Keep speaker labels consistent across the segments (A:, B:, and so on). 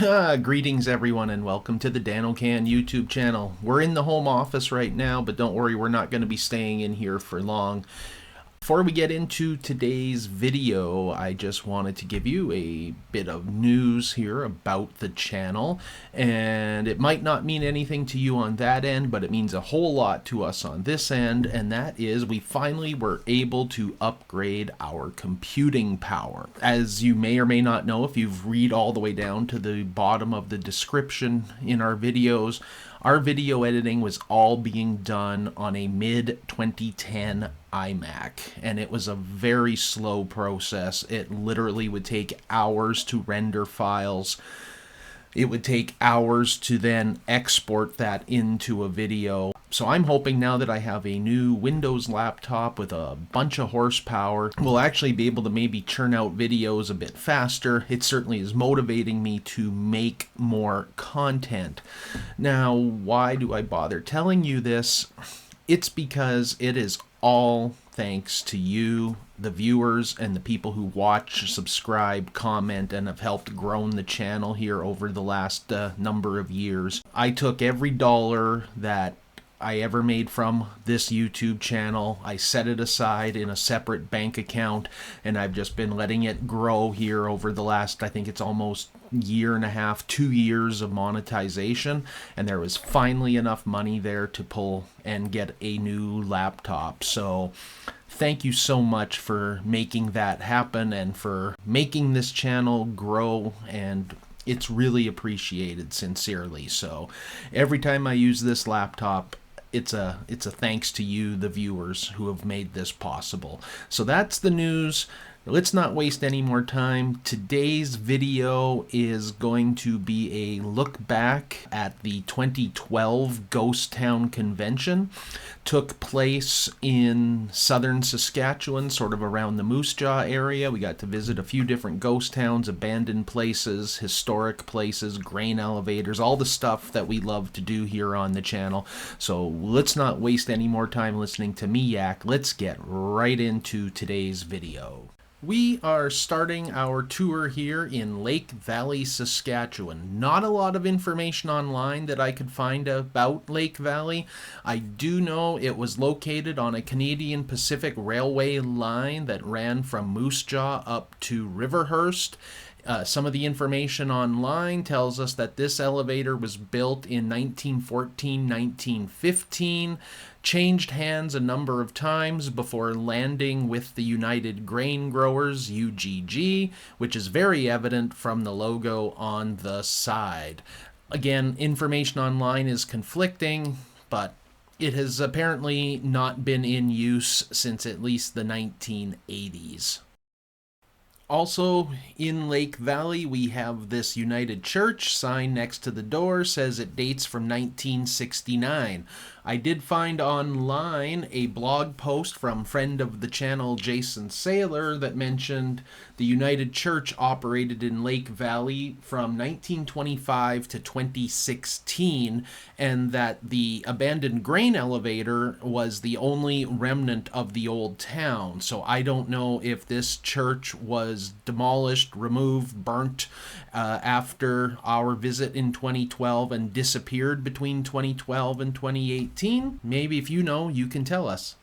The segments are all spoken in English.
A: Greetings everyone and welcome to the Dan O'Can YouTube channel. We're in the home office right now, but don't worry, we're not going to be staying in here for long. Before we get into today's video, I just wanted to give you a bit of news here about the channel, and it might not mean anything to you on that end, but it means a whole lot to us on this end, and that is we finally were able to upgrade our computing power. As you may or may not know, if you've read all the way down to the bottom of the description in our videos, our video editing was all being done on a mid-2010 iMac, and it was a very slow process. It literally would take hours to render files. It would take hours to then export that into a video. So I'm hoping now that I have a new Windows laptop with a bunch of horsepower, we'll actually be able to maybe churn out videos a bit faster. It certainly is motivating me to make more content. Now, why do I bother telling you this? It's because it is all thanks to you, the viewers, and the people who watch, subscribe, comment, and have helped grow the channel here over the last number of years. I took every dollar that I ever made from this YouTube channel, I set it aside in a separate bank account, and I've just been letting it grow here over the last, I think it's almost year and a half, 2 years of monetization, and there was finally enough money there to pull and get a new laptop. So thank you so much for making that happen and for making this channel grow, and it's really appreciated sincerely. So every time I use this laptop, it's a thanks to you, the viewers, who have made this possible. So that's the news. Let's not waste any more time. Today's video is going to be a look back at the 2012 Ghost Town Convention. Took place in southern Saskatchewan, sort of around the Moose Jaw area. We got to visit a few different ghost towns, abandoned places, historic places, grain elevators, all the stuff that we love to do here on the channel. So let's not waste any more time listening to me yak. Let's get right into today's video. We are starting our tour here in Lake Valley, Saskatchewan. Not a lot of information online that I could find about Lake Valley. I do know it was located on a Canadian Pacific Railway line that ran from Moose Jaw up to Riverhurst. Some of the information online tells us that this elevator was built in 1914-1915, changed hands a number of times before landing with the United Grain Growers, UGG, which is very evident from the logo on the side. Again, information online is conflicting, but it has apparently not been in use since at least the 1980s. Also, in Lake Valley, we have this United Church sign next to the door, says it dates from 1969. I did find online a blog post from friend of the channel Jason Saylor that mentioned the United Church operated in Lake Valley from 1925 to 2016, and that the abandoned grain elevator was the only remnant of the old town. So I don't know if this church was demolished, removed, burnt after our visit in 2012 and disappeared between 2012 and 2018. Maybe if you know, you can tell us.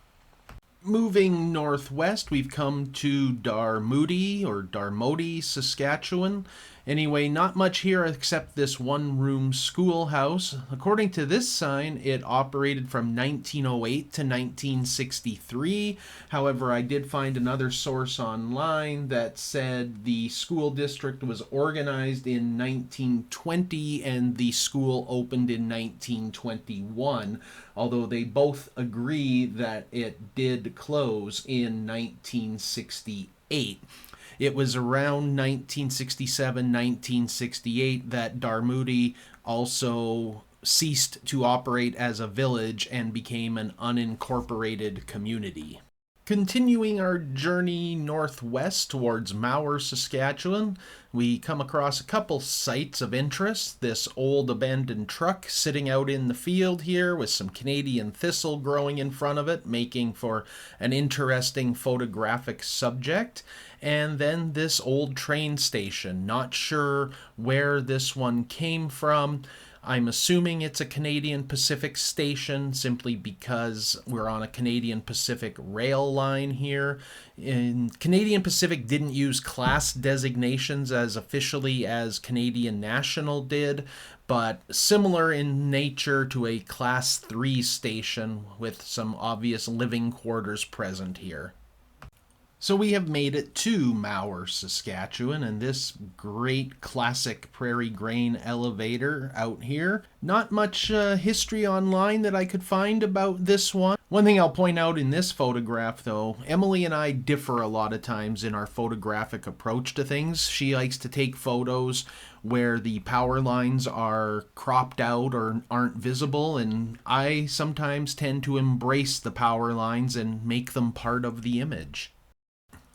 A: Moving northwest, we've come to Darmody or Darmody, Saskatchewan. Anyway, not much here except this one-room schoolhouse. According to this sign, it operated from 1908 to 1963. However, I did find another source online that said the school district was organized in 1920 and the school opened in 1921, although they both agree that it did close in 1968. It was around 1967-1968 that Darmody also ceased to operate as a village and became an unincorporated community. Continuing our journey northwest towards Mawer, Saskatchewan, we come across a couple sites of interest. This old abandoned truck sitting out in the field here with some Canadian thistle growing in front of it, making for an interesting photographic subject. And then this old train station. Not sure where this one came from. I'm assuming it's a Canadian Pacific station simply because we're on a Canadian Pacific rail line here. And Canadian Pacific didn't use class designations as officially as Canadian National did, but similar in nature to a Class 3 station with some obvious living quarters present here. So we have made it to Mawer, Saskatchewan, and this great classic prairie grain elevator out here. Not much history online that I could find about this one. One thing I'll point out in this photograph, though, Emily and I differ a lot of times in our photographic approach to things. She likes to take photos where the power lines are cropped out or aren't visible, and I sometimes tend to embrace the power lines and make them part of the image.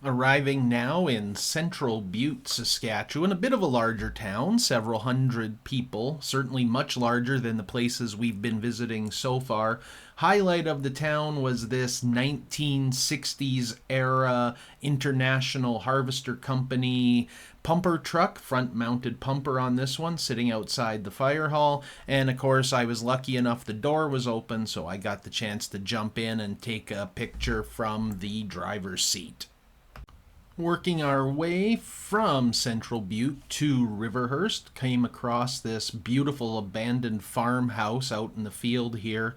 A: Arriving now in central Butte, Saskatchewan, a bit of a larger town, several hundred people, certainly much larger than the places we've been visiting so far. Highlight of the town was this 1960s era International Harvester Company pumper truck, front mounted pumper on this one, sitting outside the fire hall. And of course I was lucky enough the door was open, so I got the chance to jump in and take a picture from the driver's seat. Working our way from Central Butte to Riverhurst, came across this beautiful abandoned farmhouse out in the field here.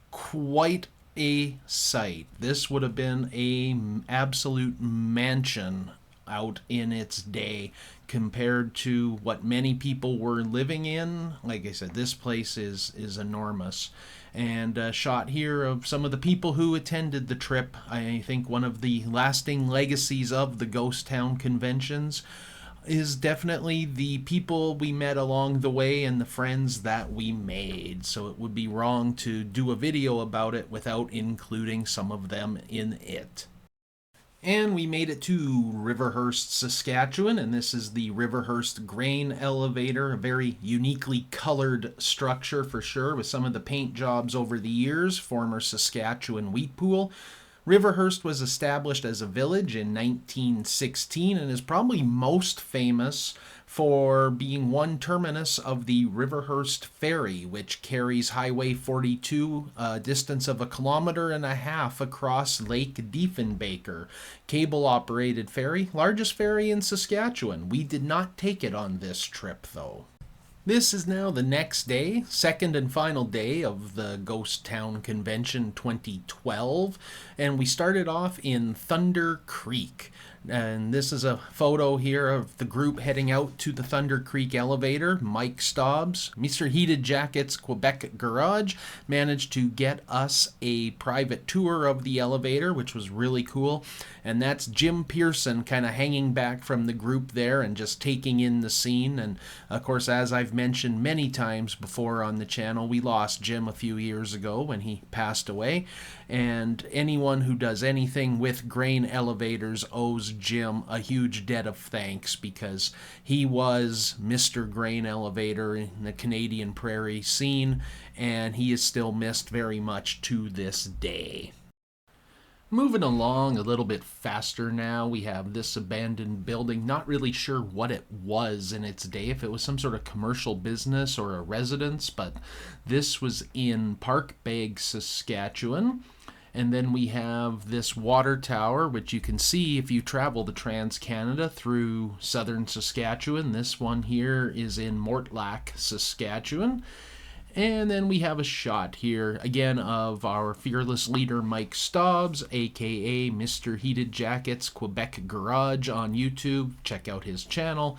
A: Quite a sight. This would have been an absolute mansion out in its day compared to what many people were living in. Like I said, this place is enormous. And a shot here of some of the people who attended the trip. I think one of the lasting legacies of the Ghost Town conventions is definitely the people we met along the way and the friends that we made. So it would be wrong to do a video about it without including some of them in it. And we made it to Riverhurst, Saskatchewan, and this is the Riverhurst grain elevator, a very uniquely colored structure for sure, with some of the paint jobs over the years, former Saskatchewan wheat pool. Riverhurst was established as a village in 1916 and is probably most famous for being one terminus of the Riverhurst ferry, which carries Highway 42 a distance of 1.5 kilometers across Lake Diefenbaker. Cable-operated ferry, largest ferry in Saskatchewan. We did not take it on this trip, though. This is now the next day, second and final day of the Ghost Town Convention 2012, and we started off in Thunder Creek. And this is a photo here of the group heading out to the Thunder Creek elevator. Mike Stobbs, Mr. Heated Jackets Quebec Garage, managed to get us a private tour of the elevator, which was really cool. And that's Jim Pearson kind of hanging back from the group there and just taking in the scene. And of course, as I've mentioned many times before on the channel, we lost Jim a few years ago when he passed away. And anyone who does anything with grain elevators owes Jim a huge debt of thanks, because he was Mr. Grain Elevator in the Canadian prairie scene, and he is still missed very much to this day. Moving along a little bit faster now, we have this abandoned building. Not really sure what it was in its day, if it was some sort of commercial business or a residence, but this was in Parkbeg, Saskatchewan. And then we have this water tower, which you can see if you travel the Trans-Canada through southern Saskatchewan. This one here is in Mortlach, Saskatchewan. And then we have a shot here, again, of our fearless leader, Mike Stobbs, a.k.a. Mr. Heated Jackets Quebec Garage on YouTube. Check out his channel,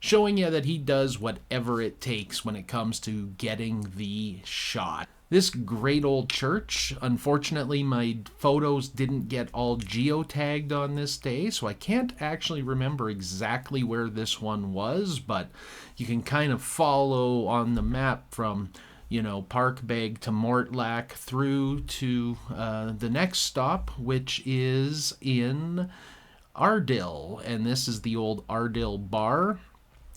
A: showing you that he does whatever it takes when it comes to getting the shot. This great old church, unfortunately my photos didn't get all geotagged on this day, so I can't actually remember exactly where this one was, but you can kind of follow on the map from Parkbeg to Mortlach through to the next stop, which is in Ardill. And this is the old Ardill bar.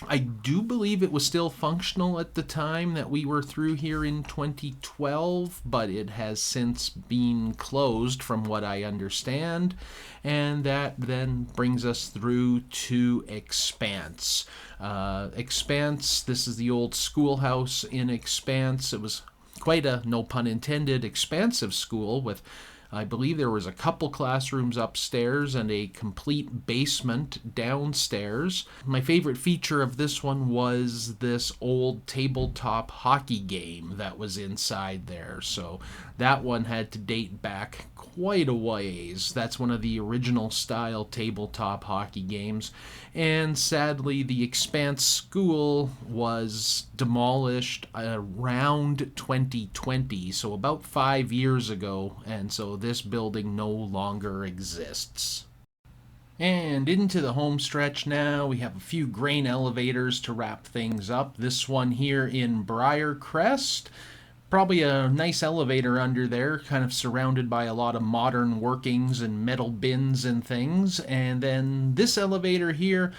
A: I do believe it was still functional at the time that we were through here in 2012, but it has since been closed from what I understand. And that then brings us through to Expanse. Expanse, this is the old schoolhouse in Expanse. It was quite a, no pun intended, expansive school with, I believe there was a couple classrooms upstairs and a complete basement downstairs. My favorite feature of this one was this old tabletop hockey game that was inside there. So that one had to date back quite a ways. That's one of the original style tabletop hockey games. And sadly, the Expanse School was demolished around 2020, so about 5 years ago, and so this building no longer exists. And into the home stretch now. We have a few grain elevators to wrap things up. This one here in Briercrest. Probably a nice elevator under there, kind of surrounded by a lot of modern workings and metal bins and things. And then this elevator here,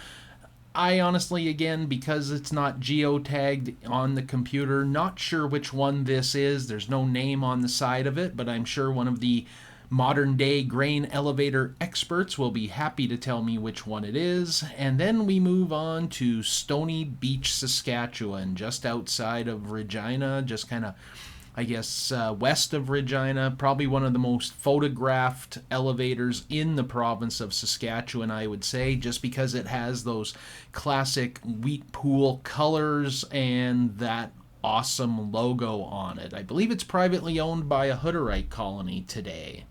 A: I honestly, again, because it's not geotagged on the computer, not sure which one this is. There's no name on the side of it, but I'm sure one of the modern day grain elevator experts will be happy to tell me which one it is. And then we move on to Stony Beach, Saskatchewan, just outside of Regina, just kind of, I guess, west of Regina. Probably one of the most photographed elevators in the province of Saskatchewan, I would say, just because it has those classic wheat pool colors and that awesome logo on it. I believe it's privately owned by a Hutterite colony today.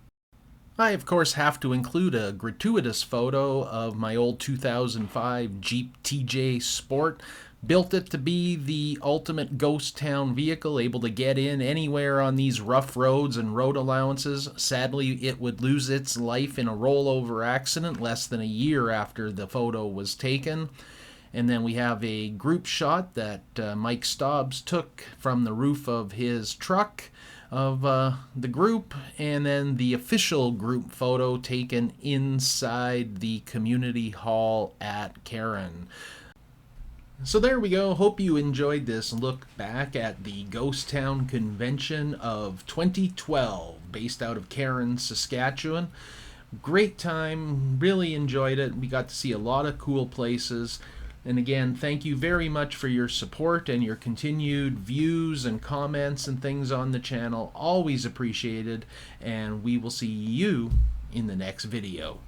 A: I, of course, have to include a gratuitous photo of my old 2005 Jeep TJ Sport. Built it to be the ultimate ghost town vehicle, able to get in anywhere on these rough roads and road allowances. Sadly, it would lose its life in a rollover accident less than a year after the photo was taken. And then we have a group shot that Mike Stobbs took from the roof of his truck of the group, and then the official group photo taken inside the community hall at Caron. So there we go. Hope you enjoyed this look back at the Ghost Town Convention of 2012, based out of Caron, Saskatchewan. Great time, really enjoyed it. We got to see a lot of cool places. And again, thank you very much for your support and your continued views and comments and things on the channel. Always appreciated, and we will see you in the next video.